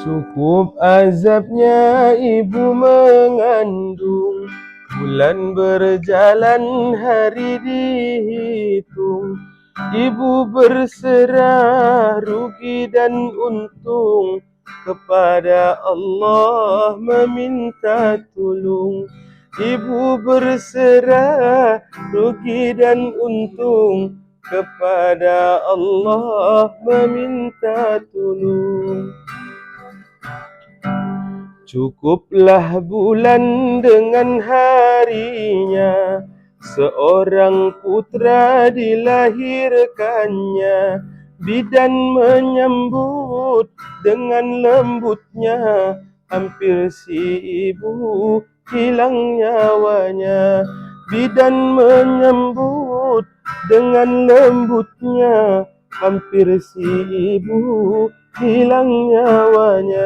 Cukup azabnya ibu mengandung, bulan berjalan hari dihitung. Ibu berserah rugi dan untung, kepada Allah meminta tolong. Ibu berserah rugi dan untung, kepada Allah meminta tolong. Cukuplah bulan dengan harinya, seorang putra dilahirkannya. Bidan menyambut dengan lembutnya, hampir si ibu hilang nyawanya. Bidan menyambut dengan lembutnya, hampir si ibu hilang nyawanya.